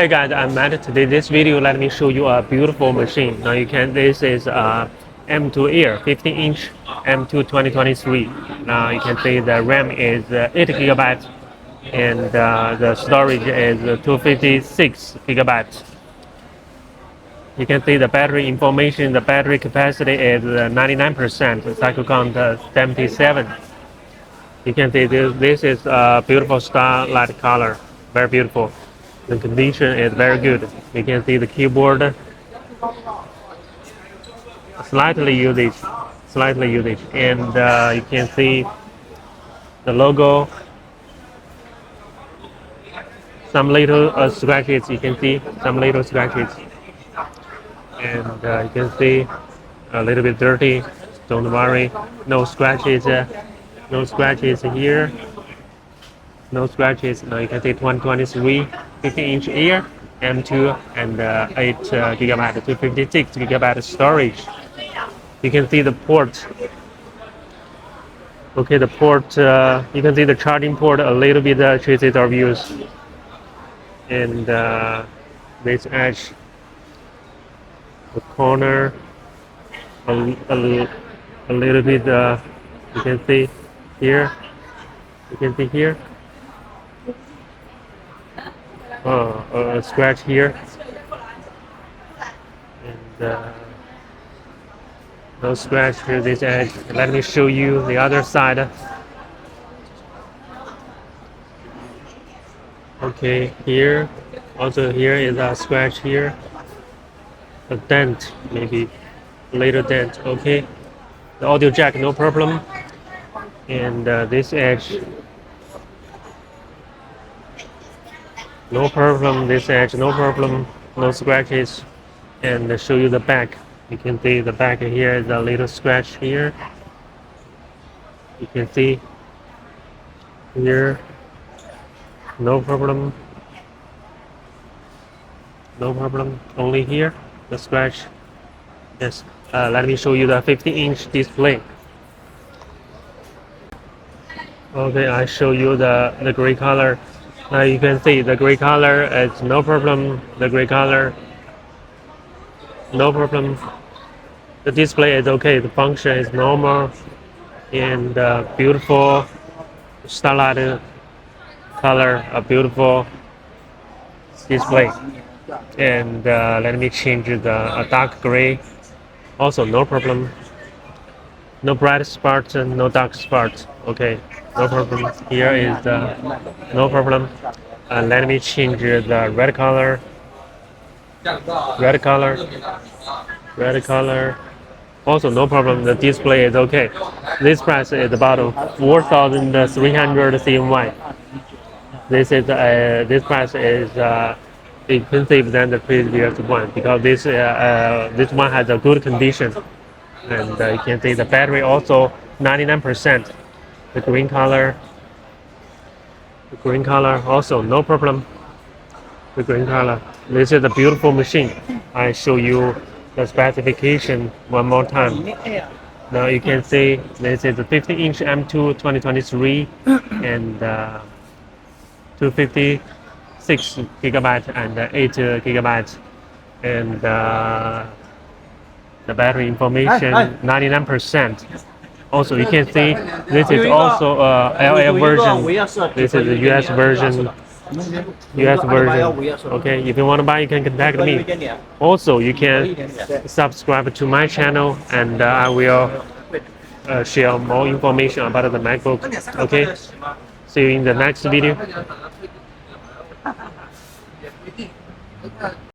Hey guys, I'm Matt. Today this video let me show you a beautiful machine. Now you can this is a M2 Air 15-inch M2 2023. Now you can see the RAM is 8 gigabytes and the storage is 256 gigabytes. You can see the battery information. The battery capacity is 99%. The cycle count 77. You can see this is a beautiful starlight color, very beautiful. The condition is very good. You can see the keyboard slightly usage, and you can see the logo. Some little scratches. You can see some little scratches, and you can see a little bit dirty. Don't worry, no scratches. No scratches here. No scratches. Now you can see 123 15-inch Air M2 and 8 gigabyte 256 gigabyte storage. You can see the port. Okay, the port. You can see the charging port a little bit traces of use, and this edge, the corner, a little bit. You can see here. You can see here. A scratch here, and no scratch to this edge. Let me show you the other side. Okay, here, also here is a scratch here, a dent, maybe later dent. Okay, the audio jack, no problem, and this edge. No problem, this edge, no problem, no scratches. And show you the back. You can see the back here is a little scratch here. You can see here, no problem. No problem, only here, the scratch. Yes, let me show you the 50-inch display. Okay, I show you the gray color. You can see the gray color is no problem. The gray color, no problem. The display is okay. The function is normal, and beautiful starlight color, a beautiful display. And let me change the dark gray. Also no problem. No bright spot, no dark spot. Okay, no problem. Here is no problem. Let me change the red color. Red color. Red color. Also no problem. The display is okay. This price is about 4,300 CNY. This price is expensive than the previous one because this one has a good condition. And you can see the battery also 99%. The green color also no problem. The green color. This is a beautiful machine. I show you the specification one more time. Now you can see this is a 50-inch M2 2023 and 256 gigabyte and 8 gigabytes, and the battery information 99%. Also, you can see this is also a LA version. This is the US version. Okay, if you want to buy, you can contact me. Also, you can subscribe to my channel, and I will share more information about the MacBook. Okay, see you in the next video.